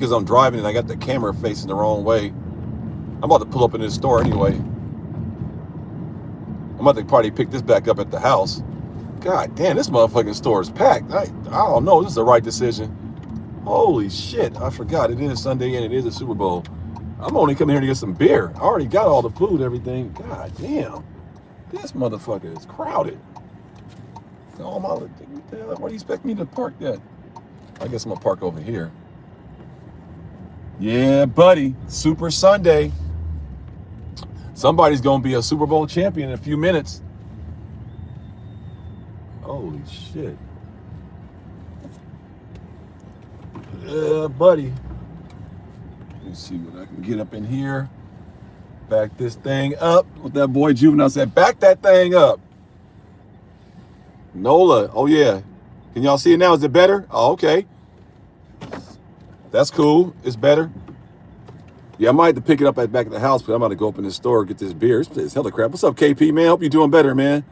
because I'm driving and I got the camera facing the wrong way. I'm about to pull up in this store anyway. I'm about to probably pick this back up at the house. God damn, this motherfucking store is packed. I don't know. This is the right decision. Holy shit. I forgot. It is Sunday and it is a Super Bowl. I'm only coming here to get some beer. I already got all the food, everything. God damn. This motherfucker is crowded. Where do you expect me to park that? I guess I'm going to park over here. Yeah, buddy. Super Sunday. Somebody's going to be a Super Bowl champion in a few minutes. Holy shit. Yeah, buddy. Let me see what I can get up in here. Back this thing up. What that boy Juvenile said, back that thing up. Nola. Oh, yeah. Can y'all see it now? Is it better? Oh, okay. That's cool. It's better. Yeah, I might have to pick it up back at the house, but I'm about to go up in the store and get this beer. It's hella crap. What's up, KP, man? Hope you're doing better, man.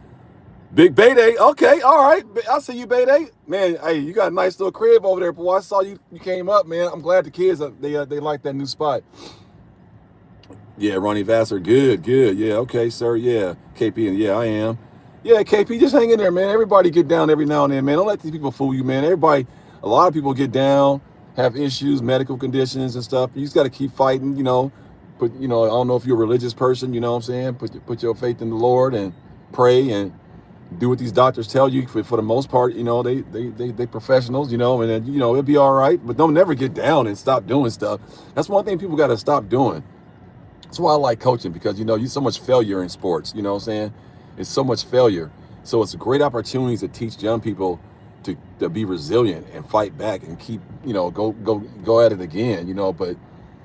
Big Bay Day. Okay, all right. I see you, Bay Day. Man, hey, you got a nice little crib over there, boy. I saw you came up, man. I'm glad the kids, they like that new spot. Yeah, Ronnie Vassar. Good. Yeah, okay, sir. Yeah, KP, and yeah, I am. Yeah, KP, just hang in there, man. Everybody get down every now and then, man. Don't let these people fool you, man. A lot of people get down, have issues, medical conditions and stuff. You just got to keep fighting, I don't know if you're a religious person, you know what I'm saying? Put your faith in the Lord and pray and do what these doctors tell you. For the most part, they professionals, and then, it'll be all right. But don't never get down and stop doing stuff. That's one thing people got to stop doing. That's why I like coaching, because, you so much failure in sports, you know what I'm saying? It's so much failure. So it's a great opportunity to teach young people to be resilient and fight back and keep, go at it again, but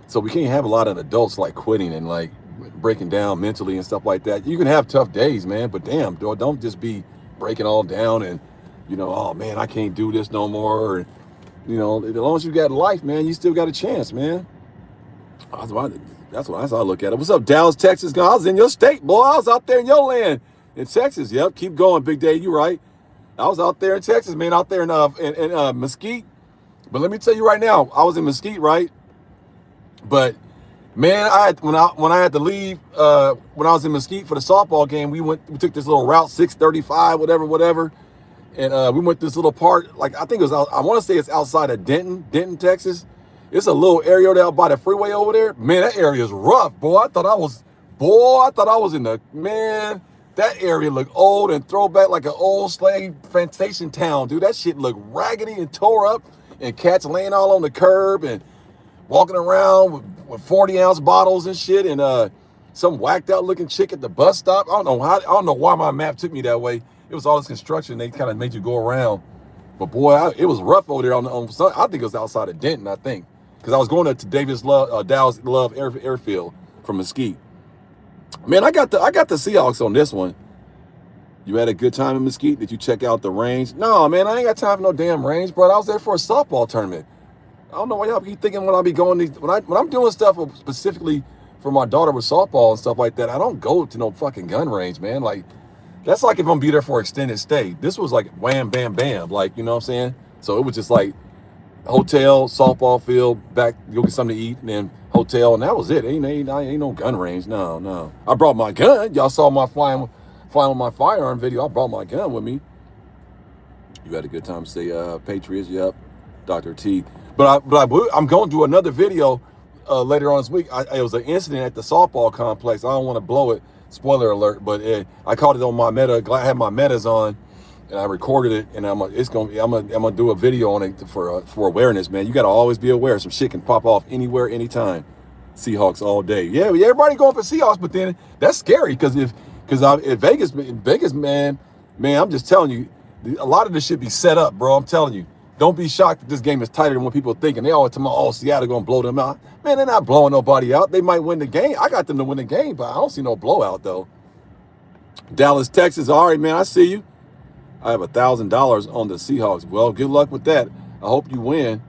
so we can't have a lot of adults like quitting and like breaking down mentally and stuff like that. You can have tough days, man, but damn, don't just be breaking all down and, oh man, I can't do this no more. Or, as long as you got life, man, you still got a chance, man. That's how I look at it. What's up, Dallas, Texas? I was in your state, boy. I was out there in your land in Texas. Yep, keep going, Big Day. You right. I was out there in Texas, man, out there in Mesquite. But let me tell you right now, I was in Mesquite, right? But man, when I had to leave, when I was in Mesquite for the softball game, we took this little route 635, whatever, and we went this little part, like I think it was I want to say it's outside of Denton, Texas. It's a little area out by the freeway over there. Man, that area is rough, boy. I thought I was in the man. That area looked old and throwback like an old slave plantation town, dude. That shit looked raggedy and tore up, and cats laying all on the curb and walking around with 40-ounce bottles and shit, and some whacked out looking chick at the bus stop. I don't know why my map took me that way. It was all this construction. They kind of made you go around, but boy, it was rough over there on I think it was outside of Denton. I think because I was going to Dallas Love Airfield from Mesquite. Man, I got the Seahawks on this one. You had a good time in Mesquite? Did you check out the range? No, man, I ain't got time for no damn range, bro. I was there for a softball tournament. I don't know why y'all keep thinking when I be going when I'm doing stuff specifically for my daughter with softball and stuff like that. I don't go to no fucking gun range, man. Like that's like if I'm gonna be there for extended stay. This was like wham, bam, bam. Like, you know what I'm saying? So it was just like hotel, softball field, back, go get something to eat, and then hotel, and that was it. Ain't no gun range. No. I brought my gun. Y'all saw my flying with my firearm video. I brought my gun with me. You had a good time. Say Patriots. Yep. Dr. T. But I'm going to do another video later on this week. It was an incident at the softball complex. I don't want to blow it. Spoiler alert. But I caught it on my Meta. I had my Metas on, and I recorded it. And I'm gonna do a video on it for awareness, man. You gotta always be aware. Some shit can pop off anywhere, anytime. Seahawks all day. Yeah, everybody going for Seahawks, but then that's scary because if Vegas, man, I'm just telling you, a lot of this should be set up, bro. I'm telling you. Don't be shocked that this game is tighter than what people are thinking. They always tell me, oh, Seattle going to blow them out. Man, they're not blowing nobody out. They might win the game. I got them to win the game, but I don't see no blowout, though. Dallas, Texas. All right, man, I see you. I have $1,000 on the Seahawks. Well, good luck with that. I hope you win.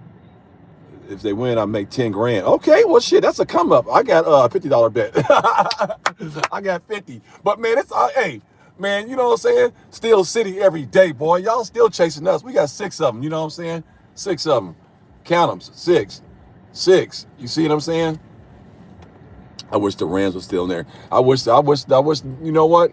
If they win, I make 10 grand. Okay, well, shit, that's a come up. I got a $50 bet. I got 50. But, man, it's, hey, man, you know what I'm saying? Steel City every day, boy. Y'all still chasing us. We got 6 of them, you know what I'm saying? 6 of them. Count them, 6. 6. You see what I'm saying? I wish the Rams was still in there. I wish. You know what?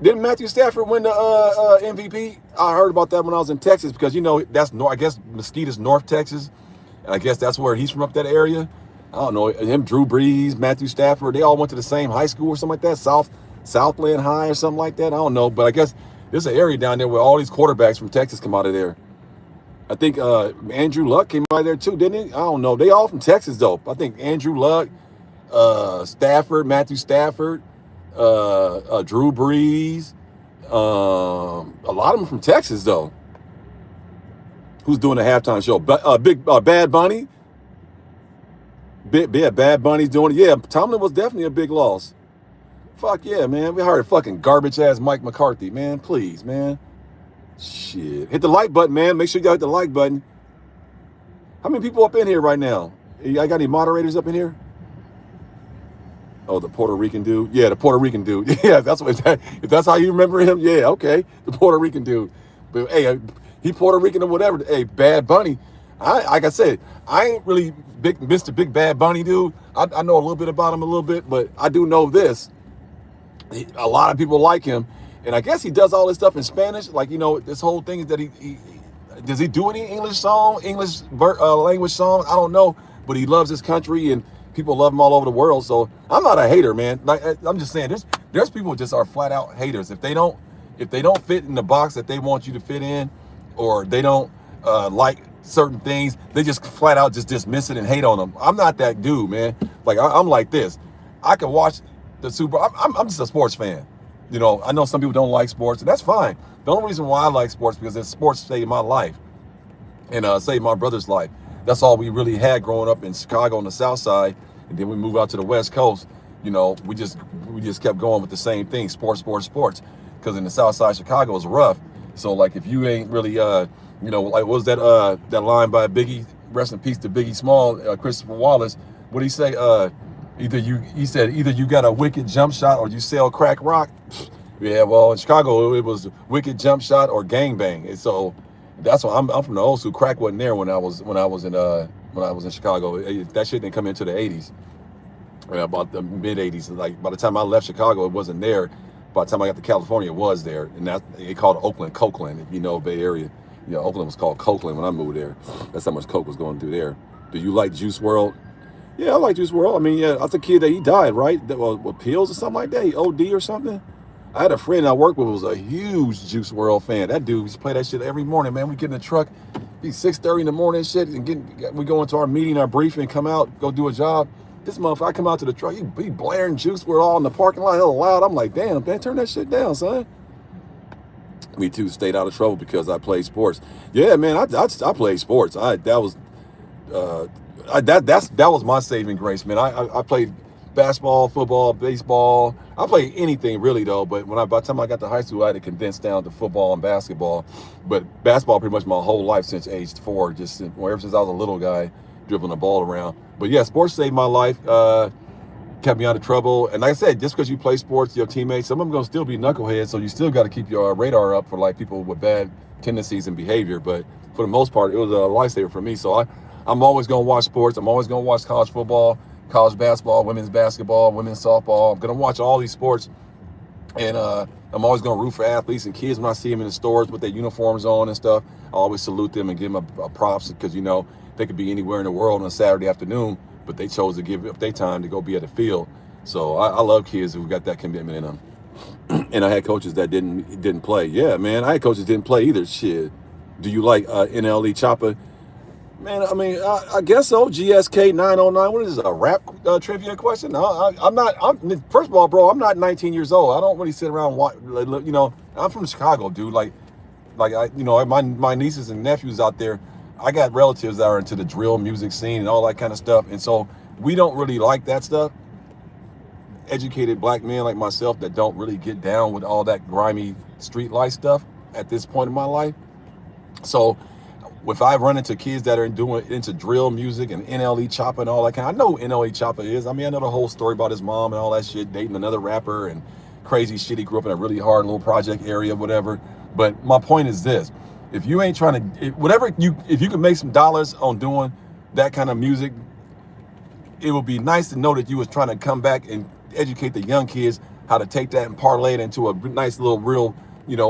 Didn't Matthew Stafford win the MVP? I heard about that when I was in Texas because that's I guess Mesquite's North Texas, and I guess that's where he's from up that area. I don't know him, Drew Brees, Matthew Stafford. They all went to the same high school or something like that, Southland High or something like that. I don't know, but I guess there's an area down there where all these quarterbacks from Texas come out of there. I think Andrew Luck came out of there too, didn't he? I don't know. They all from Texas though. I think Andrew Luck, Stafford, Matthew Stafford, Drew Brees, a lot of them from Texas though. Who's doing the halftime show? Bad Bunny. Bad Bunny's doing it. Yeah, Tomlin was definitely a big loss. Fuck yeah, man. We heard fucking garbage ass Mike McCarthy, man. Please, man. Shit. Hit the like button, man. Make sure you hit the like button. How many people up in here right now? I got any moderators up in here? Oh, the Puerto Rican dude. Yeah, the Puerto Rican dude. Yeah, if that's how you remember him. Yeah, okay, the Puerto Rican dude. But hey, he Puerto Rican or whatever. Hey, Bad Bunny. Like I said, I ain't really Mr. Big Bad Bunny dude. I know a little bit about him a little bit, but I do know this. A lot of people like him, and I guess he does all this stuff in Spanish. Like this whole thing is that he does he do any English language songs? I don't know, but he loves his country and people love him all over the world. So I'm not a hater, man. Like I'm just saying, there's people who just are flat out haters. If they don't fit in the box that they want you to fit in, or they don't like certain things, they just flat out just dismiss it and hate on them. I'm not that dude, man. Like I'm like this. I can watch the Super Bowl. I'm just a sports fan. I know some people don't like sports, and that's fine. The only reason why I like sports because sports saved my life and saved my brother's life. That's all we really had growing up in Chicago on the South Side, and then we moved out to the West Coast. We just kept going with the same thing, sports. Because in the South Side, Chicago is rough. So like if you ain't really like what was that line by Biggie, rest in peace to Biggie Small, Christopher Wallace. What did he say? Either you got a wicked jump shot or you sell crack rock. Yeah, well in Chicago it was wicked jump shot or gangbang. And so that's why I'm from the old school. Crack wasn't there when I was in Chicago. That shit didn't come into the 80s. About the mid 80s. Like by the time I left Chicago, it wasn't there. By the time I got to California, it was there, and that they called Oakland Cokeland. If you know Bay Area, Oakland was called Cokeland when I moved there. That's how much coke was going through there. Do you like Juice WRLD? Yeah, I like Juice WRLD. I mean, yeah, I was a kid that he died, right? With pills or something like that. He OD or something. I had a friend I worked with who was a huge Juice WRLD fan. That dude used to play that shit every morning, man. We get in the truck, be 6:30 in the morning, shit, and we go into our meeting, our briefing, come out, go do a job. This motherfucker, I come out to the truck, he blaring Juice WRLD all in the parking lot, hella loud. I'm like, damn, man, turn that shit down, son. Me too, stayed out of trouble because I played sports. Yeah, man, I played sports. That was my saving grace, man. I played basketball, football, baseball. I played anything really though, but by the time I got to high school, I had to condense down to football and basketball. But basketball pretty much my whole life since age 4, ever since I was a little guy dribbling the ball around. But yeah, sports saved my life, kept me out of trouble. And like I said, just because you play sports, your teammates, some of them going to still be knuckleheads, so you still got to keep your radar up for like people with bad tendencies and behavior. But for the most part, it was a lifesaver for me. So I'm always going to watch sports. I'm always going to watch college football, college basketball, women's basketball, women's softball. I'm going to watch all these sports. And I'm always going to root for athletes and kids when I see them in the stores with their uniforms on and stuff. I always salute them and give them a props because, they could be anywhere in the world on a Saturday afternoon, but they chose to give up their time to go be at the field. So I love kids who got that commitment in them. And I had coaches that didn't play. Yeah, man, I had coaches that didn't play either. Shit. Do you like NLE Choppa? Man, I mean, I guess so. GSK 909. What is this, a rap trivia question? First of all, bro, I'm not 19 years old. I don't really sit around, I'm from Chicago, dude. My nieces and nephews out there, I got relatives that are into the drill music scene and all that kind of stuff. And so we don't really like that stuff. Educated black men like myself that don't really get down with all that grimy street life stuff at this point in my life. So if I run into kids that are into drill music and NLE Choppa and all that kind, I know who NLE Choppa is. I mean, I know the whole story about his mom and all that shit, dating another rapper and crazy shit. He grew up in a really hard little project area, whatever. But my point is this. If you ain't trying to, if you can make some dollars on doing that kind of music, it would be nice to know that you was trying to come back and educate the young kids how to take that and parlay it into a nice little real,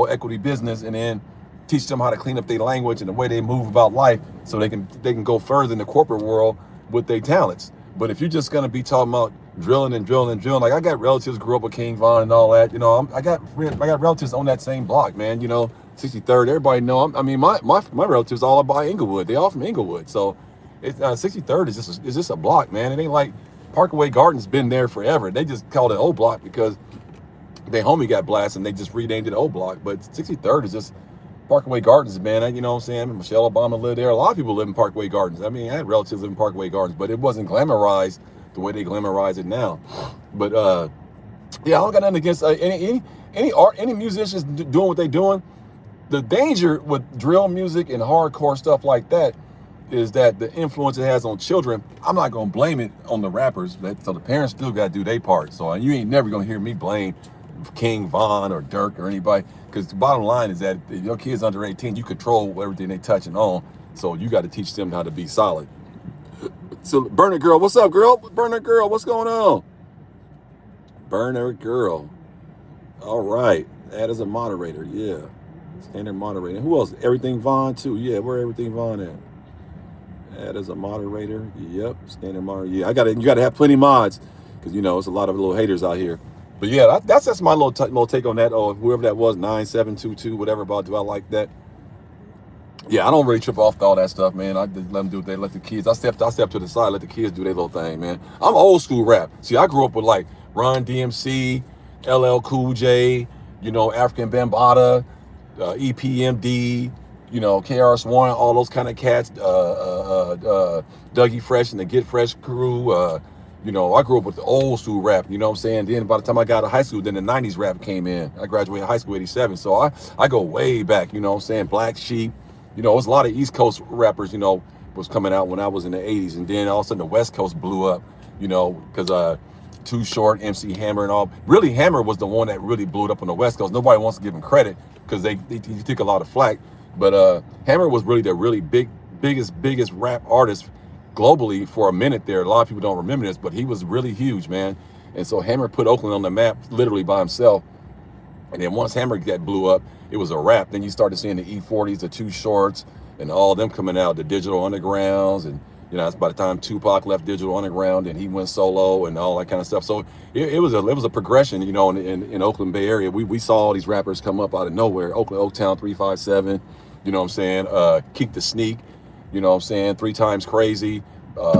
equity business, and then teach them how to clean up their language and the way they move about life, so they can go further in the corporate world with their talents. But if you're just gonna be talking about drilling and drilling and drilling, like I got relatives grew up with King Von and all that, I got relatives on that same block, man. 63rd. Everybody know. I mean, my relatives all up by Inglewood. They all from Inglewood, so 63rd is just a block, man. It ain't like Parkway Gardens been there forever. They just called it O Block because their homie got blasted and they just renamed it O Block. But 63rd is just Parkway Gardens, man. You know what I'm saying? Michelle Obama lived there. A lot of people live in Parkway Gardens. I mean, I had relatives live in Parkway Gardens, but it wasn't glamorized the way they glamorize it now. But yeah, I don't got nothing against any musicians doing what they doing. The danger with drill music and hardcore stuff like that is that the influence it has on children. I'm not gonna blame it on the rappers, so the parents still gotta do their part. So you ain't never gonna hear me blame King Von or Dirk or anybody, because the bottom line is that if your kids under 18, you control everything they touch and on. So you got to teach them how to be solid. So Burner Girl, what's up, girl? Burner Girl, what's going on? Burner Girl. All right, add as a moderator. Yeah, standard moderator. Who else? Everything Von too. Yeah, where Everything Von at? Add as a moderator. Yep, standard moderator. Yeah, you gotta have plenty mods, because it's a lot of little haters out here. But yeah, that's my little take on that. Oh, whoever that was, 9722, whatever about, do I like that? Yeah, I don't really trip off all that stuff, man. I just let them do what they let the kids. I step to the side, let the kids do their little thing, man. I'm old school rap. See, I grew up with like Run DMC, LL Cool J, African Bambaataa, EPMD, KRS-One, all those kind of cats, Dougie Fresh and the Get Fresh crew. I grew up with the old school rap, you know what I'm saying? Then by the time I got to high school, then the 90s rap came in. I graduated high school 87, so I go way back, you know what I'm saying? Black Sheep, it was a lot of East Coast rappers, was coming out when I was in the 80s, and then all of a sudden the West Coast blew up, because Too Short, MC Hammer and all. Really, Hammer was the one that really blew it up on the West Coast. Nobody wants to give him credit because he took a lot of flack, but Hammer was really the biggest rap artist globally for a minute there. A lot of people don't remember this, but he was really huge, man. And so Hammer put Oakland on the map literally by himself. And then once Hammer blew up, it was a wrap. Then you started seeing the E40s, the Too Shorts, and all of them coming out, the Digital Undergrounds. And, that's by the time Tupac left Digital Underground and he went solo and all that kind of stuff. So it was a progression, in Oakland Bay Area. We saw all these rappers come up out of nowhere. Oaktown 357, you know what I'm saying? Keek the Sneak, you know what I'm saying? 3 Times Crazy,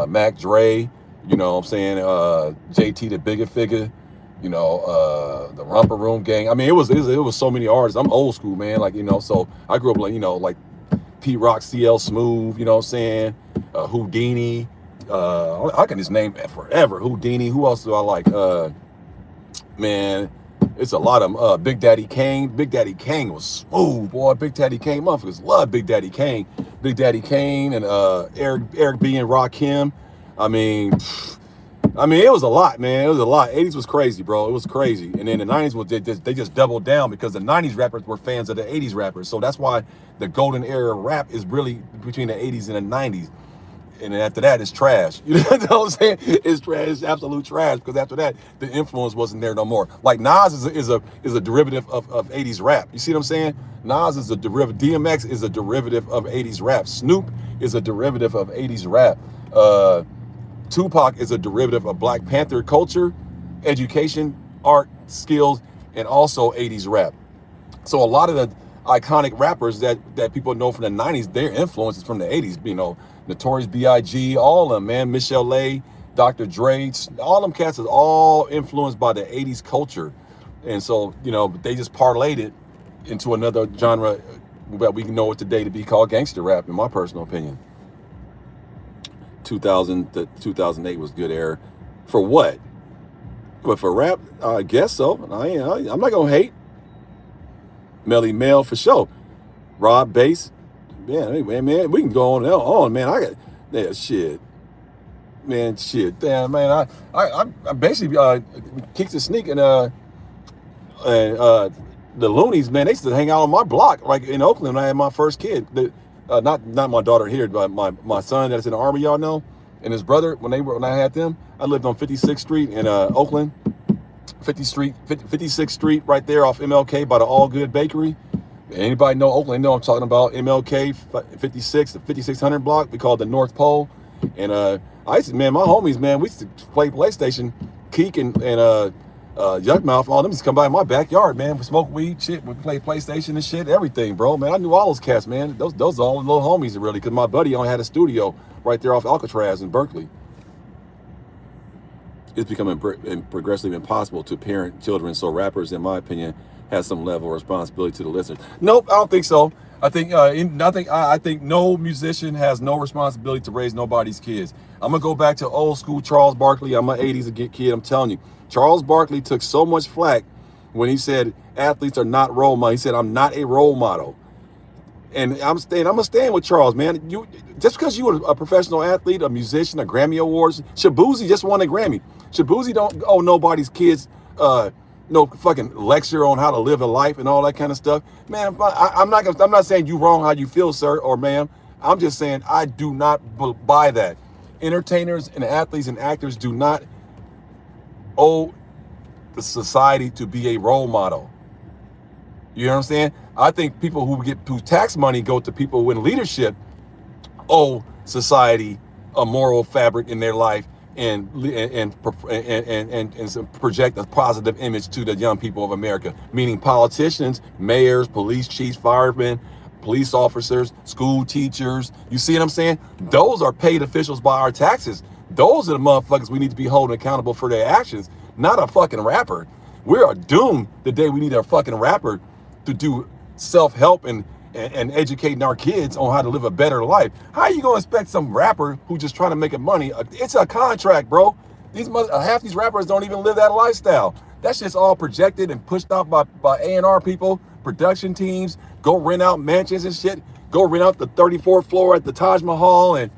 Mac Dre, you know what I'm saying? JT the Bigger Figure, the Romper Room Gang. I mean, it was so many artists. I'm old school, man. Like, so I grew up like Pete Rock, CL Smooth, you know what I'm saying? Houdini. I can just name it forever. Houdini. Who else do I like? Man, it's a lot of them. Big Daddy Kane. Big Daddy Kane was smooth, boy. Big Daddy Kane, motherfuckers love Big Daddy Kane. Big Daddy Kane and Eric B and Rakim. I mean, it was a lot, man. It was a lot. 80s was crazy, bro. It was crazy. And then the 90s they just doubled down because the 90s rappers were fans of the 80s rappers. So that's why the golden era of rap is really between the 80s and the 90s. And then after that, it's trash. You know what I'm saying? It's trash. It's absolute trash, because after that, the influence wasn't there no more. Like Nas is a derivative of 80s rap. You see what I'm saying? Nas is a derivative. DMX is a derivative of 80s rap. Snoop is a derivative of 80s rap. Tupac is a derivative of Black Panther culture, education, art, skills, and also 80s rap. So a lot of the iconic rappers that people know from the 90s, their influence is from the 80s, Notorious B.I.G., all of them, man. Michelle A., Dr. Dre, all them cats is all influenced by the 80s culture. And so, they just parlayed it into another genre that we know it today to be called gangster rap, in my personal opinion. 2000 to 2008 was good era. For what? But for rap, I guess so. I'm not going to hate. Melly Mel for sure. Rob Bass. Yeah, anyway, man, we can go on and on, man. I got that shit. Man, shit. Damn, man. I basically Keek the Sneak and the Loonies, man, they used to hang out on my block, like in Oakland when I had my first kid. Not my daughter here, but my son that's in the Army, y'all know. and his brother, when I had them, I lived on 56th Street in Oakland, 56th Street, right there off MLK by the All Good Bakery. Anybody know Oakland? Know I'm talking about MLK 56, the 5600 block. We call it the North Pole. And I used to, man, my homies, man, we used to play PlayStation. Keek and Yuckmouth, all them used to come by my backyard, man. We smoke weed, shit. We play PlayStation and shit, everything, bro. Man, I knew all those cats, man. Those are all the little homies, really, because my buddy only had a studio right there off Alcatraz in Berkeley. It's becoming progressively impossible to parent children, so rappers, in my opinion, have some level of responsibility to the listeners. Nope, I don't think so. I think I think no musician has no responsibility to raise nobody's kids. I'm gonna go back to old school Charles Barkley. I'm an '80s kid. I'm telling you, Charles Barkley took so much flack when he said athletes are not role models. He said, "I'm not a role model," and I'm gonna stand with Charles, man. You just because you were a professional athlete, a musician, a Grammy Awards. Shabuzi just won a Grammy. Shabuzi don't owe nobody's kids no fucking lecture on how to live a life and all that kind of stuff. Man, I'm not saying you wrong how you feel, sir or ma'am. I'm just saying I do not buy that. Entertainers and athletes and actors do not owe the society to be a role model. You know what I'm saying? I think people whose tax money go to people who in leadership owe society a moral fabric in their life and project a positive image to the young people of America, meaning politicians, mayors, police chiefs, firemen, police officers, school teachers. You see what I'm saying? Those are paid officials by our taxes. Those are the motherfuckers we need to be holding accountable for their actions, not a fucking rapper. We are doomed the day we need a fucking rapper to do self-help and educating our kids on how to live a better life. How are you gonna expect some rapper who just trying to make money? It's a contract, bro. Half these rappers don't even live that lifestyle. That shit's all projected and pushed out by A&R people, production teams. Go rent out mansions and shit. Go rent out the 34th floor at the Taj Mahal and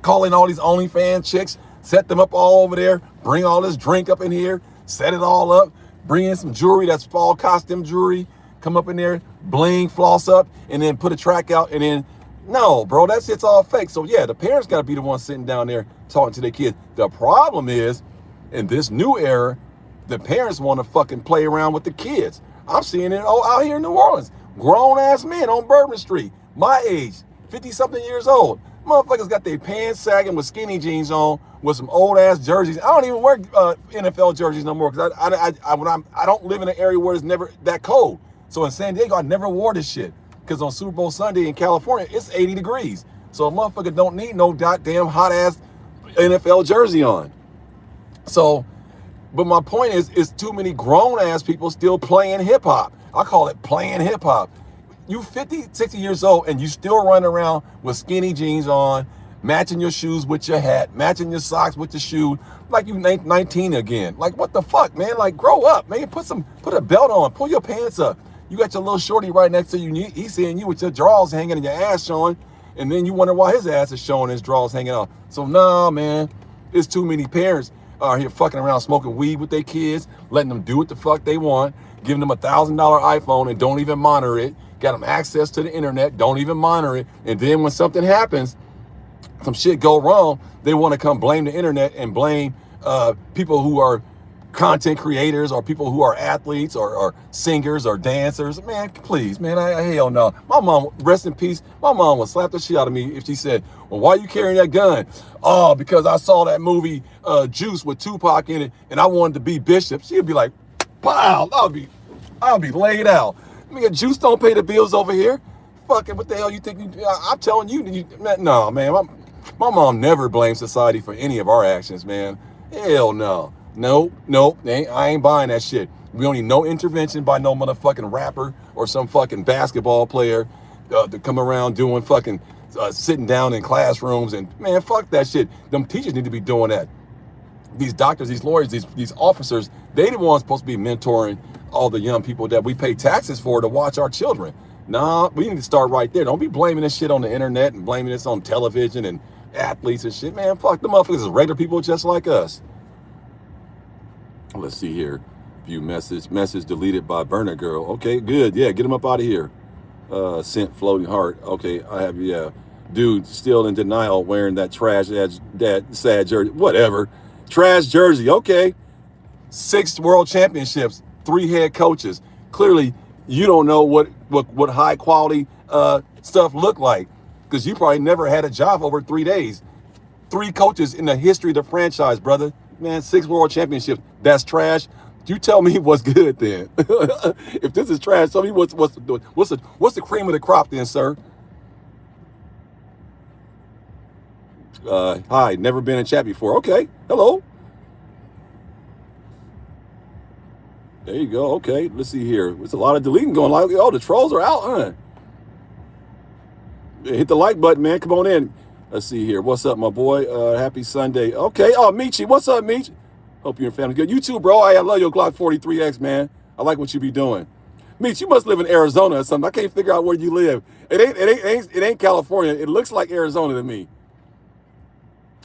call in all these OnlyFans chicks, set them up all over there, bring all this drink up in here, set it all up, bring in some jewelry that's fall costume jewelry, come up in there, bling, floss up, and then put a track out, and then, no, bro, that shit's all fake. So yeah, the parents gotta be the ones sitting down there talking to their kids. The problem is, in this new era, the parents wanna fucking play around with the kids. I'm seeing it out here in New Orleans. Grown ass men on Bourbon Street, my age, 50 something years old. Motherfuckers got their pants sagging with skinny jeans on, with some old ass jerseys. I don't even wear NFL jerseys no more because I don't live in an area where it's never that cold. So in San Diego, I never wore this shit because on Super Bowl Sunday in California, it's 80 degrees. So a motherfucker don't need no goddamn hot ass NFL jersey on. So, but my point is, it's too many grown ass people still playing hip hop. I call it playing hip hop. You 50, 60 years old and you still running around with skinny jeans on, matching your shoes with your hat, matching your socks with your shoe, like you 19 again. Like, what the fuck, man? Like, grow up, man. Put a belt on, pull your pants up. You got your little shorty right next to you. He's seeing you with your drawers hanging and your ass showing, and then you wonder why his ass is showing, his drawers hanging out. So nah, man, it's too many parents are here fucking around smoking weed with their kids, letting them do what the fuck they want, giving them $1,000 iPhone and don't even monitor it, got them access to the internet, don't even monitor it, and then when something happens, some shit go wrong, they want to come blame the internet and blame people who are content creators or people who are athletes or singers or dancers. Man, please, man, I hell no. My mom, rest in peace, my mom would slap the shit out of me if she said, well, why are you carrying that gun? Oh, because I saw that movie Juice with Tupac in it and I wanted to be Bishop. She'd be like, pow, I'll be laid out. I mean, Juice don't pay the bills over here. Fucking what the hell you think? I'm telling you, no, man, my mom never blamed society for any of our actions, man. Hell no. Nope, I ain't buying that shit. We don't need no intervention by no motherfucking rapper or some fucking basketball player to come around doing fucking sitting down in classrooms and, man, fuck that shit. Them teachers need to be doing that. These doctors, these lawyers, these officers, they the ones supposed to be mentoring all the young people that we pay taxes for to watch our children. Nah, we need to start right there. Don't be blaming this shit on the internet and blaming this on television and athletes and shit. Man, fuck, the motherfuckers is regular people just like us. Let's see here. View message deleted by Burner Girl. Okay, good. Yeah, get him up out of here. Sent floating heart. Okay, I have, yeah. Dude still in denial wearing that trash that sad jersey. Whatever. Trash jersey. Okay. 6 world championships, 3 head coaches. Clearly, you don't know what high quality stuff look like because you probably never had a job over 3 days. 3 coaches in the history of the franchise, brother. Man, 6 world championships. That's trash. You tell me what's good then. If this is trash, tell me what's the cream of the crop then, sir. Hi, never been in chat before. Okay, hello. There you go. Okay, let's see here. There's a lot of deleting going on. Oh, the trolls are out, huh? Yeah, hit the like button, man. Come on in. Let's see here. What's up, my boy? Happy Sunday. Okay. Oh, Michi. What's up, Michi? Hope your family good. You too, bro. I love your Glock 43X, man. I like what you be doing. Meech, you must live in Arizona or something. I can't figure out where you live. It ain't California. It looks like Arizona to me.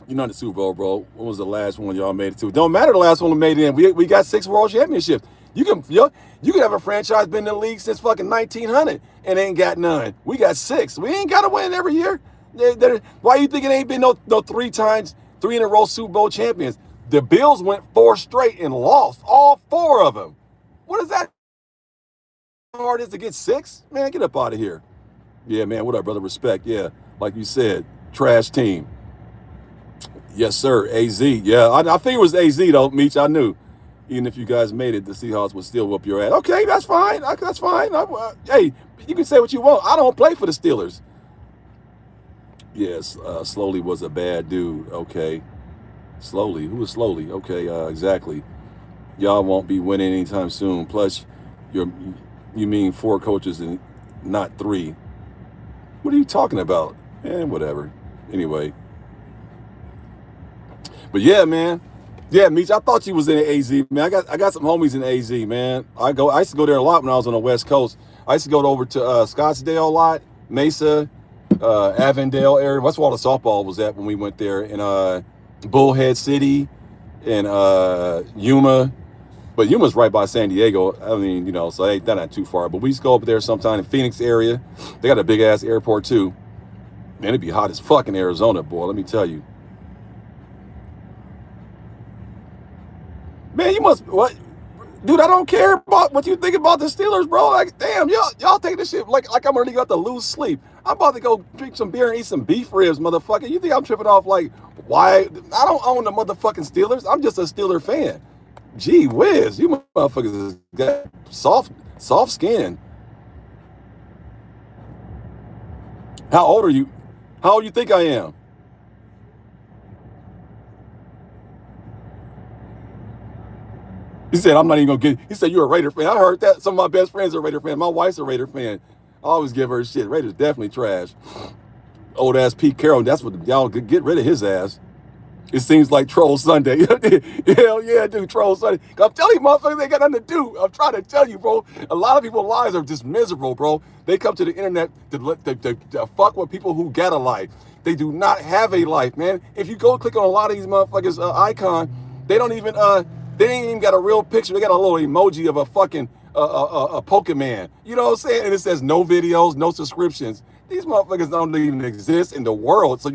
You're not in the Super Bowl, bro. When was the last one y'all made it to? Don't matter the last one we made it in. We got 6 world championships. You can have a franchise been in the league since fucking 1900 and ain't got none. We got 6. We ain't got to win every year. Why you think it ain't been no 3 in a row Super Bowl champions? The Bills went 4 straight and lost all 4 of them. What is that? How hard is to get 6? Man, get up out of here. Yeah, man. What up, brother? Respect. Yeah, like you said, trash team. Yes, sir. AZ. Yeah, I think it was AZ though, Meech. I knew. Even if you guys made it, the Seahawks would still whoop your ass. Okay, that's fine. That's fine. Hey, you can say what you want. I don't play for the Steelers. Yes, Slowly was a bad dude. Okay. Slowly. Who was Slowly? Okay, exactly. Y'all won't be winning anytime soon. Plus, you mean 4 coaches and not 3. What are you talking about? Whatever. Anyway. But yeah, man. Yeah, Meech, I thought you was in AZ, man. I got some homies in AZ, man. I used to go there a lot when I was on the West Coast. I used to go over to Scottsdale a lot, Mesa, Avondale area. That's where all the softball was at when we went there. In Bullhead City and Yuma. But Yuma's right by San Diego. I mean, so it ain't not too far. But we used to go up there sometime in Phoenix area. They got a big ass airport too. Man, it'd be hot as fuck in Arizona, boy. Let me tell you. Man, you must what? Dude, I don't care about what you think about the Steelers, bro. Like, damn, y'all take this shit like I'm already got to lose sleep. I'm about to go drink some beer and eat some beef ribs, motherfucker. You think I'm tripping off like why? I don't own the motherfucking Steelers. I'm just a Steeler fan. Gee whiz, you motherfuckers got soft skin. How old are you? How old do you think I am? He said, I'm not even going to get, he said, you're a Raider fan. I heard that. Some of my best friends are Raider fans. My wife's a Raider fan. I always give her shit. Raiders definitely trash. Old ass Pete Carroll. That's what y'all get rid of his ass. It seems like Troll Sunday. Hell yeah, dude, Troll Sunday. I'm telling you, motherfuckers, they ain't got nothing to do. I'm trying to tell you, bro. A lot of people's lives are just miserable, bro. They come to the internet to fuck with people who got a life. They do not have a life, man. If you go click on a lot of these motherfuckers' icon, they don't even, they ain't even got a real picture. They got a little emoji of a fucking a Pokemon. You know what I'm saying? And it says no videos, no subscriptions. These motherfuckers don't even exist in the world. So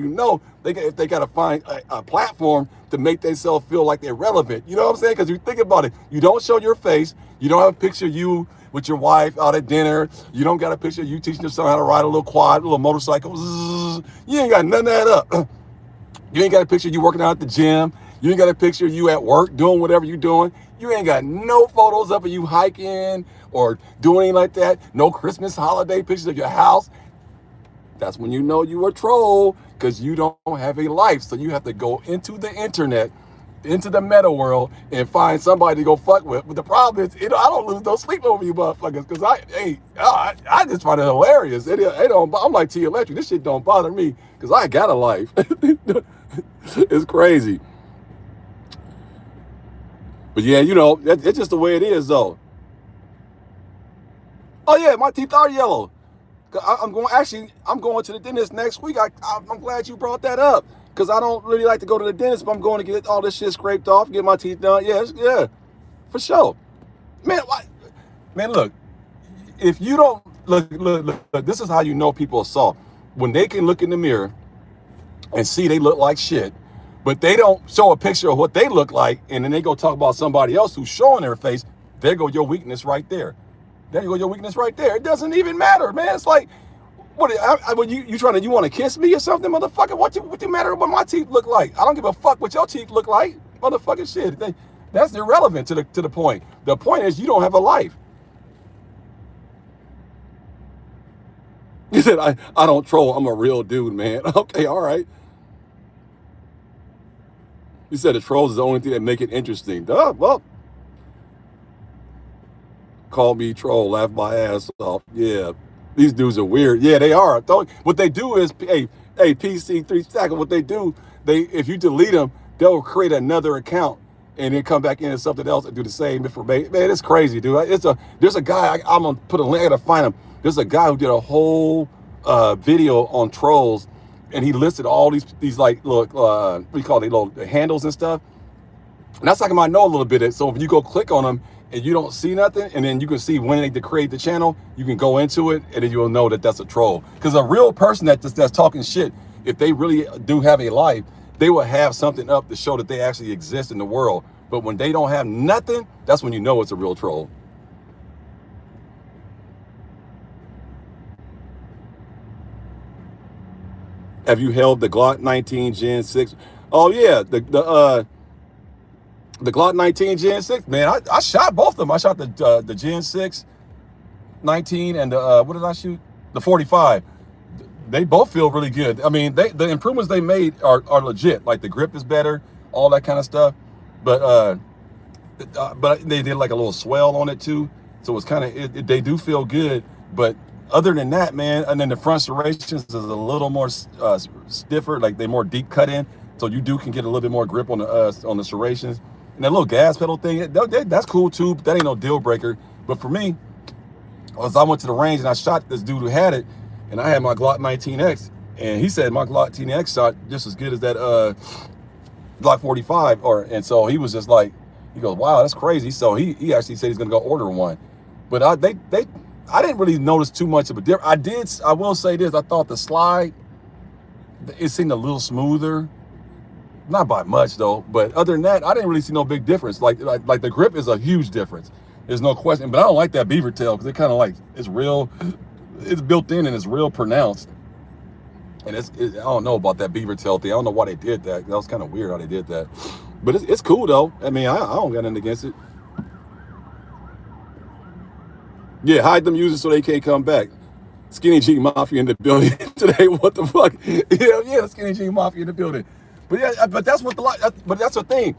they got to find a platform to make themselves feel like they're relevant. You know what I'm saying? Because you think about it, you don't show your face. You don't have a picture of you with your wife out at dinner. You don't got a picture of you teaching your son how to ride a little quad, a little motorcycle. You ain't got none of that up. You ain't got a picture of you working out at the gym. You ain't got a picture of you at work doing whatever you're doing. You ain't got no photos of you hiking or doing anything like that. No Christmas holiday pictures of your house. That's when you know you a troll because you don't have a life. So you have to go into the internet, into the meta world and find somebody to go fuck with. But the problem is, I don't lose no sleep over you motherfuckers because I just find it hilarious. I'm like T Electric. This shit don't bother me because I got a life. It's crazy. But yeah, it's just the way it is, though. Oh yeah, my teeth are yellow. I'm going to the dentist next week. I'm glad you brought that up because I don't really like to go to the dentist, but I'm going to get all this shit scraped off, get my teeth done. Yeah, for sure. Man, look, if you don't look, this is how you know people are soft. when they can look in the mirror and see they look like shit, but they don't show a picture of what they look like, and then they go talk about somebody else who's showing their face, there go your weakness right there. There you go your weakness right there. It doesn't even matter, man. It's like, what? When you want to kiss me or something, motherfucker? What you matter what my teeth look like? I don't give a fuck what your teeth look like, motherfucking shit. That's irrelevant to the point. The point is you don't have a life. You said I don't troll. I'm a real dude, man. Okay, all right. You said the trolls is the only thing that make it interesting. Duh, well, call me troll, laugh my ass off. Yeah, these dudes are weird. Yeah, they are. What they do is, hey, PC3 Stacker, what they do, if you delete them, they'll create another account and then come back into something else and do the same information. Man, it's crazy, dude. There's a guy, I'm gonna put a link, I gotta find him. There's a guy who did a whole video on trolls, and he listed all these like, look, what do you call it, little handles and stuff. And that's like I might know a little bit. So if you go click on them and you don't see nothing, and then you can see when they create the channel, you can go into it, and then you'll know that that's a troll. Because a real person that's talking shit, if they really do have a life, they will have something up to show that they actually exist in the world. But when they don't have nothing, that's when you know it's a real troll. Have you held the Glock 19 Gen 6? Oh yeah, the Glock 19 Gen 6, man. I shot both of them. I shot the Gen 6 19 and what did I shoot? The 45. They both feel really good. I mean, the improvements they made are legit. Like the grip is better, all that kind of stuff. But they did like a little swell on it too, so it's kind of they do feel good. But other than that, man, and then the front serrations is a little more stiffer, like they're more deep cut in, so you can get a little bit more grip on the serrations. And that little gas pedal thing, that's cool too, but that ain't no deal breaker. But for me, as I went to the range and I shot this dude who had it, and I had my Glock 19X, and he said my Glock 19X shot just as good as that Glock 45, and so he was just like, he goes, wow, that's crazy. So he actually said he's gonna go order one. But I didn't really notice too much of a difference. I will say this, I thought the slide, it seemed a little smoother. Not by much though, but other than that, I didn't really see no big difference. Like the grip is a huge difference. There's no question. But I don't like that beaver tail because it kind of like, it's built in and it's real pronounced. And I don't know about that beaver tail thing. I don't know why they did that. That was kind of weird how they did that. But it's cool though. I mean, I don't got nothing against it. Yeah, hide them users so they can't come back. Skinny G Mafia in the building today. What the fuck? Yeah, Skinny G Mafia in the building. But yeah, but that's the thing.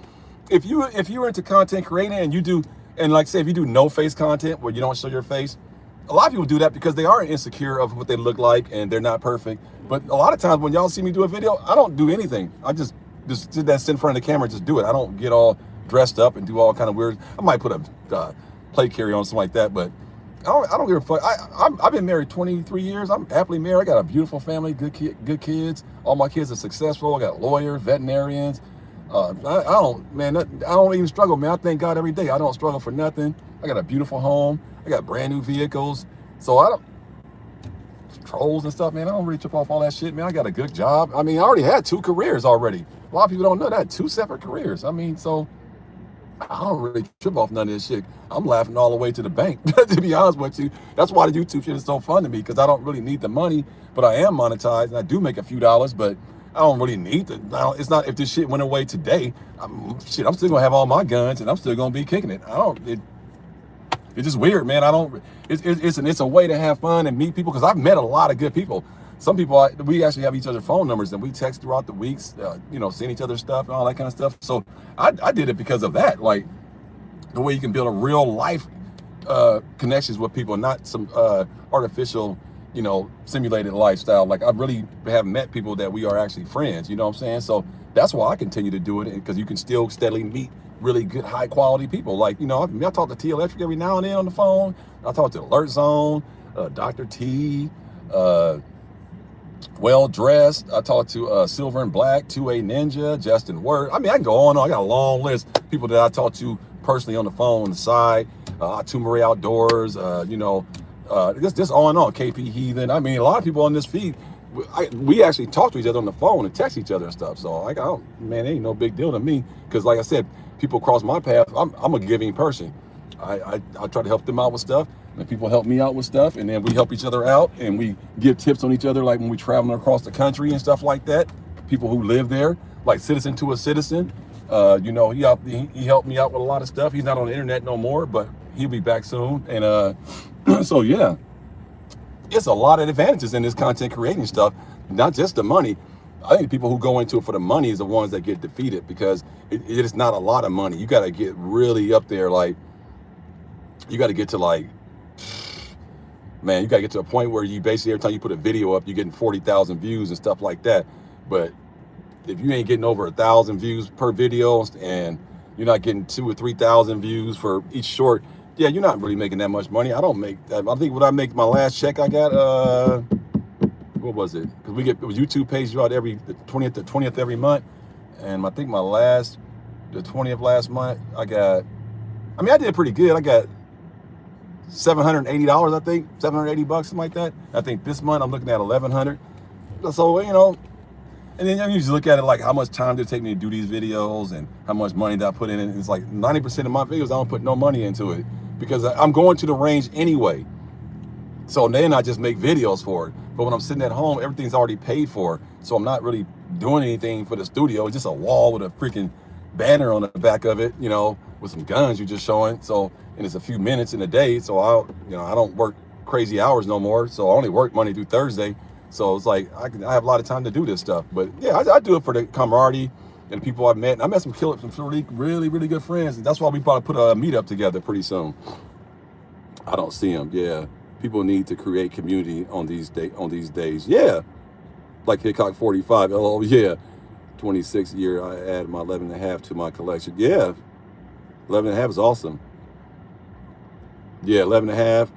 If you're into content creating and you do, and like say if you do no face content where you don't show your face, a lot of people do that because they are insecure of what they look like and they're not perfect. But a lot of times when y'all see me do a video, I don't do anything. I just sit in front of the camera and just do it. I don't get all dressed up and do all kind of weird. I might put a plate carrier on, something like that, but I don't give a fuck. I've been married 23 years. I'm happily married. I got a beautiful family, good kids. All my kids are successful. I got lawyers, veterinarians. I don't even struggle, man. I thank God every day. I don't struggle for nothing. I got a beautiful home. I got brand new vehicles. So I don't, trolls and stuff, man. I don't really trip off all that shit, man. I got a good job. I mean, I already had 2 careers already. A lot of people don't know that. 2 separate careers. I mean, so I don't really trip off none of this shit. I'm laughing all the way to the bank, to be honest with you. That's why the YouTube shit is so fun to me, because I don't really need the money, but I am monetized, and I do make a few dollars, but I don't really need it. It's not, if this shit went away today, I'm still gonna have all my guns, and I'm still gonna be kicking it. It's just weird, man. It's a way to have fun and meet people, because I've met a lot of good people. Some people, we actually have each other's phone numbers, and we text throughout the weeks, seeing each other's stuff and all that kind of stuff. So I did it because of that, like the way you can build a real life connections with people, not some artificial, simulated lifestyle. Like I really have met people that we are actually friends, you know what I'm saying? So that's why I continue to do it, because you can still steadily meet really good, high quality people. Like, I talk to T Electric every now and then on the phone. I talk to Alert Zone, Dr. T, Well Dressed. I talk to Silver and Black, 2A Ninja, Justin Word. I mean, I can go on. I got a long list of people that I talk to personally on the phone on the side. Marie Outdoors, just on and on. KP Heathen. I mean, a lot of people on this feed, we actually talk to each other on the phone and text each other and stuff. So like, man, it ain't no big deal to me. Because like I said, people cross my path. I'm a giving person. I try to help them out with stuff, and people help me out with stuff, and then we help each other out, and we give tips on each other, like when we traveling across the country and stuff like that. People who live there, like citizen to a citizen. You know, he helped me out with a lot of stuff. He's not on the internet no more, but he'll be back soon. And so yeah, it's a lot of advantages in this content creating stuff, not just the money. I think people who go into it for the money is the ones that get defeated, because it is not a lot of money. You got to get really up there. Like, you got to get to like, man, you got to get to a point where you basically, every time you put a video up, you're getting 40,000 views and stuff like that. But if you ain't getting over 1,000 views per video, and you're not getting 2,000 or 3,000 views for each short, yeah, you're not really making that much money. I don't make that. I think what I make, my last check I got, what was it? Because YouTube pays you out the 20th every month. And I think the 20th last month, I did pretty good. I got $780, I think, $780, something like that. I think this month I'm looking at $1,100. So, you know, and then you just look at it like, how much time did it take me to do these videos and how much money did I put in it? It's like 90% of my videos, I don't put no money into it, because I'm going to the range anyway. So then I just make videos for it. But when I'm sitting at home, everything's already paid for. So I'm not really doing anything for the studio. It's just a wall with a freaking banner on the back of it, you know, with some guns you're just showing. So, and it's a few minutes in a day. So I don't work crazy hours no more. So I only work Monday through Thursday. So it's like, I have a lot of time to do this stuff. But yeah, I do it for the camaraderie and the people I've met. I met some really, really good friends. And that's why we probably put a meetup together pretty soon. I don't see them. Yeah. People need to create community on these days. Yeah. Like Hickok 45. Oh, yeah. 26th year, I add my 11.5 to my collection. Yeah. 11.5 is awesome. Yeah, 11.5.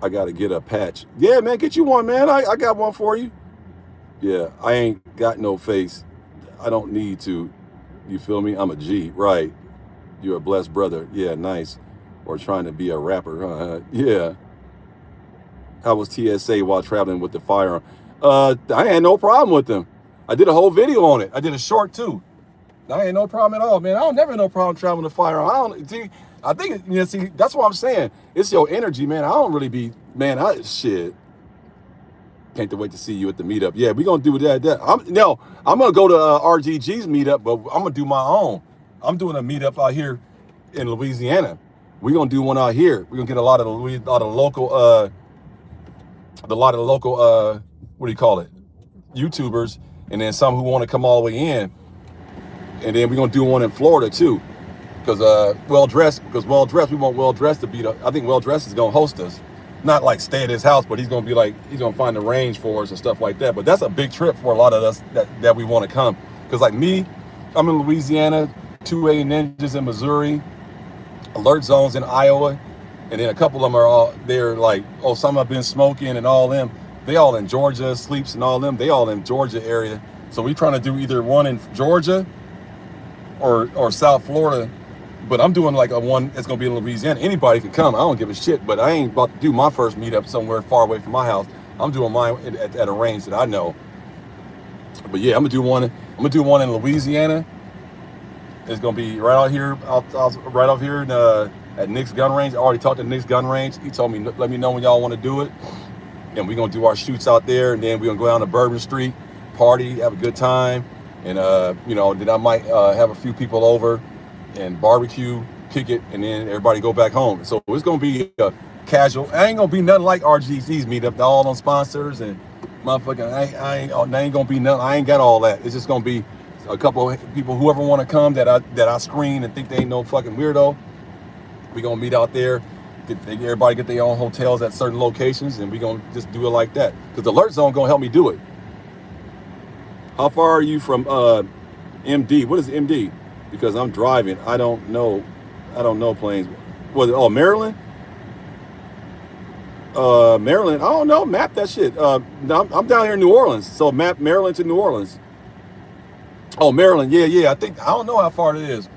I got to get a patch. Yeah, man, get you one, man. I got one for you. Yeah, I ain't got no face. I don't need to. You feel me? I'm a G. Right. You're a blessed brother. Yeah, nice. Or trying to be a rapper. Huh? Yeah. How was TSA while traveling with the firearm? I had no problem with them. I did a whole video on it. I did a short too. I ain't no problem at all, man. I don't never no problem traveling with a firearm. I think, that's what I'm saying. It's your energy, man. I don't really be, man, shit. Can't wait to see you at the meetup. Yeah, we're going to do that. I'm going to go to RGG's meetup, but I'm going to do my own. I'm doing a meetup out here in Louisiana. We're going to do one out here. We're going to get a lot of the local, what do you call it? YouTubers, and then some who want to come all the way in. And then we're going to do one in Florida too. Because Well Dressed, we want Well Dressed to be I think Well Dressed is going to host us. Not like stay at his house, but he's going to find the range for us and stuff like that. But that's a big trip for a lot of us that we want to come. Because like me, I'm in Louisiana, 2A Ninjas in Missouri, Alert Zones in Iowa, and then a couple of them they're like, some have been smoking and all them. They all in Georgia, Sleeps and all them. They all in Georgia area. So we're trying to do either one in Georgia or South Florida. But I'm doing like a one that's going to be in Louisiana. Anybody can come. I don't give a shit. But I ain't about to do my first meetup somewhere far away from my house. I'm doing mine at a range that I know. But yeah, I'm gonna do one in Louisiana. It's gonna be right out here, right out here at Nick's gun range. I already talked to Nick's gun range. He told me, let me know when y'all want to do it. And we're gonna do our shoots out there, and then we're gonna go down to Bourbon Street, party, have a good time, and then I might have a few people over and barbecue, kick it, and then everybody go back home. So it's gonna be a casual. I ain't gonna be nothing like RGC's meetup, all on sponsors and motherfucking. I ain't gonna be nothing. I ain't got all that. It's just gonna be a couple of people, whoever want to come that I screen and think they ain't no fucking weirdo. We gonna meet out there. Everybody get their own hotels at certain locations, and we gonna just do it like that. Because the Alert Zone gonna help me do it. How far are you from MD? What is MD? Because I'm driving. I don't know planes. Maryland? Maryland. I don't know. Map that shit. I'm down here in New Orleans. So map Maryland to New Orleans. Oh, Maryland. Yeah. I don't know how far it is.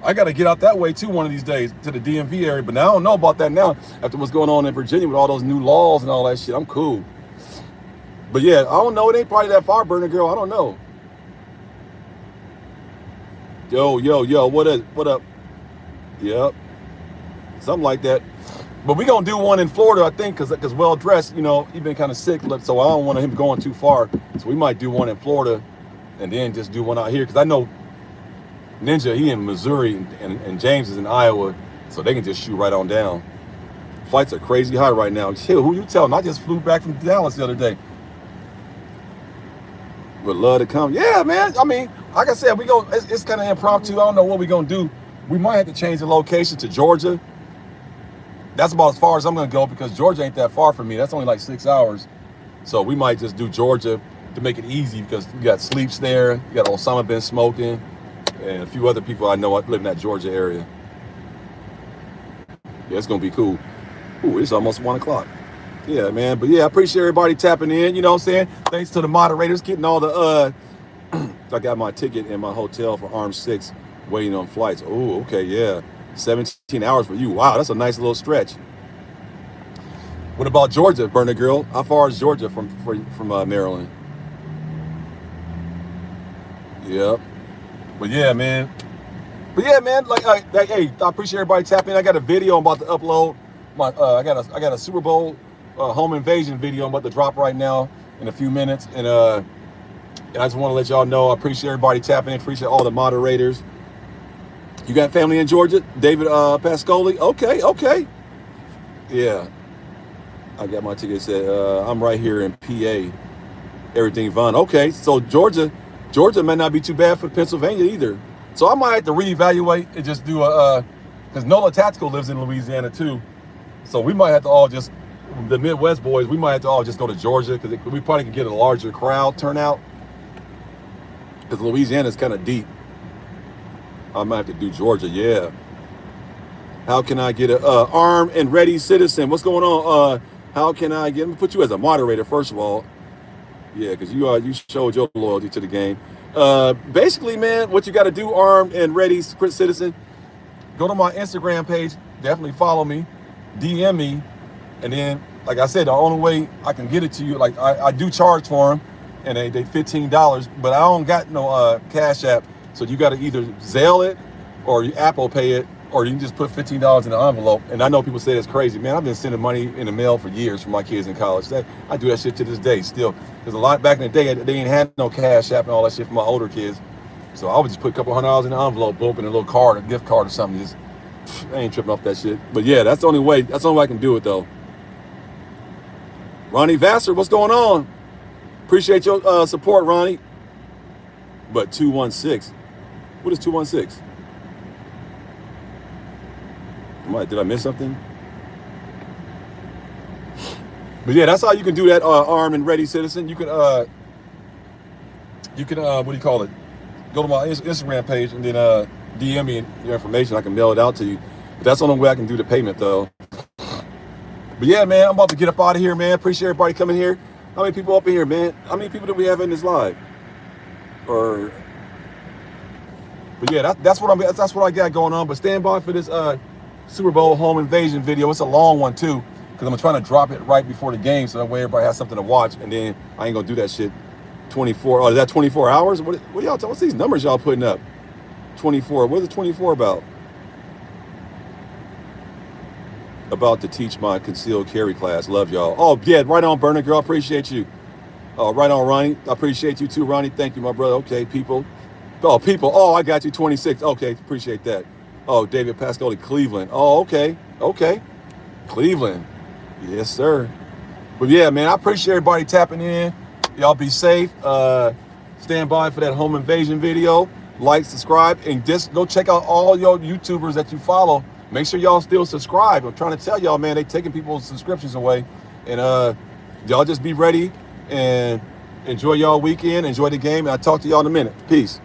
I got to get out that way too one of these days to the DMV area. But now I don't know about that now after what's going on in Virginia with all those new laws and all that shit. I'm cool. But yeah, I don't know. It ain't probably that far, Burner Girl. I don't know. Yo, what up? Yep, something like that. But we gonna do one in Florida, I think, cause Well Dressed, you know, he been kind of sick, so I don't want him going too far. So we might do one in Florida, and then just do one out here, cause I know Ninja, he in Missouri, and James is in Iowa, so they can just shoot right on down. Flights are crazy high right now. Shit, who you telling? I just flew back from Dallas the other day. Would love to come. Yeah, man. I mean, like I said, it's kind of impromptu. I don't know what we're gonna do. We might have to change the location to Georgia. That's about as far as I'm gonna go, because Georgia ain't that far from me. That's only like 6 hours. So we might just do Georgia to make it easy, because you got Sleeps there, you got Osama been smoking, and a few other people I know live in that Georgia area. Yeah, it's gonna be cool. Ooh, it's almost 1 o'clock. Yeah, man. But yeah, I appreciate everybody tapping in. You know what I'm saying? Thanks to the moderators getting all the I got my ticket in my hotel for Arm 6, waiting on flights. Oh, okay, yeah. 17 hours for you. Wow, that's a nice little stretch. What about Georgia, Burner Girl? How far is Georgia from Maryland? Yep. But yeah, man. Like, hey, I appreciate everybody tapping in. I got a video I'm about to upload. I got a Super Bowl home invasion video I'm about to drop right now in a few minutes, and I just want to let y'all know I appreciate everybody tapping in. Appreciate all the moderators. You got family in Georgia, David Pascoli? Okay. Yeah, I got my ticket. Said I'm right here in PA. Everything fun. Okay, so Georgia may not be too bad for Pennsylvania either. So I might have to reevaluate and just do because Nola Tactical lives in Louisiana too. So we might have to all just, the Midwest boys, we might have to all just go to Georgia, because we probably can get a larger crowd turnout, because Louisiana is kind of deep. I might have to do Georgia, yeah. How can I get a armed and ready citizen? What's going on? How can I get, let me put you as a moderator first of all. Yeah, because you showed your loyalty to the game. Basically, man, what you got to do, armed and ready citizen, go to my Instagram page, definitely follow me, DM me, and then, like I said, the only way I can get it to you, like I do charge for them, and they $15, but I don't got no Cash App, so you got to either Zelle it or you Apple Pay it, or you can just put $15 in the envelope. And I know people say that's crazy, man. I've been sending money in the mail for years for my kids in college. I do that shit to this day still, because a lot back in the day they ain't had no Cash App and all that shit for my older kids, so I would just put a couple $100 in the envelope, open a little card, a gift card or something. Just I ain't tripping off that shit. But yeah, that's the only way. That's the only way I can do it though. Ronnie Vassar, what's going on? Appreciate your support, Ronnie. But 216, what is 216? Did I miss something? But yeah, that's how you can do that, armed and ready citizen. You can what do you call it? Go to my Instagram page and then DM me your information. I can mail it out to you. But that's the only way I can do the payment though. But yeah, man, I'm about to get up out of here, man. Appreciate everybody coming here. How many people up in here, man? How many people do we have in this live? But yeah, that's what I got going on. But stand by for this Super Bowl home invasion video. It's a long one too, because I'm trying to drop it right before the game, so that way everybody has something to watch. And then I ain't gonna do that shit 24. Oh, is that 24 hours? What y'all? What's these numbers y'all putting up? 24. What is it 24 about? About to teach my concealed carry class. Love y'all. Oh yeah, right on, Burner Girl. Appreciate you. Right on, Ronnie. I appreciate you too, Ronnie. Thank you, my brother. Okay, people. Oh, I got you. 26. Okay, appreciate that. Oh, David Pascoli, Cleveland. Oh, okay. Cleveland. Yes, sir. But yeah, man, I appreciate everybody tapping in. Y'all be safe. Stand by for that home invasion video. Like, subscribe, and just go check out all your YouTubers that you follow. Make sure y'all still subscribe. I'm trying to tell y'all, man, they taking people's subscriptions away. And y'all just be ready and enjoy y'all weekend. Enjoy the game. And I'll talk to y'all in a minute. Peace.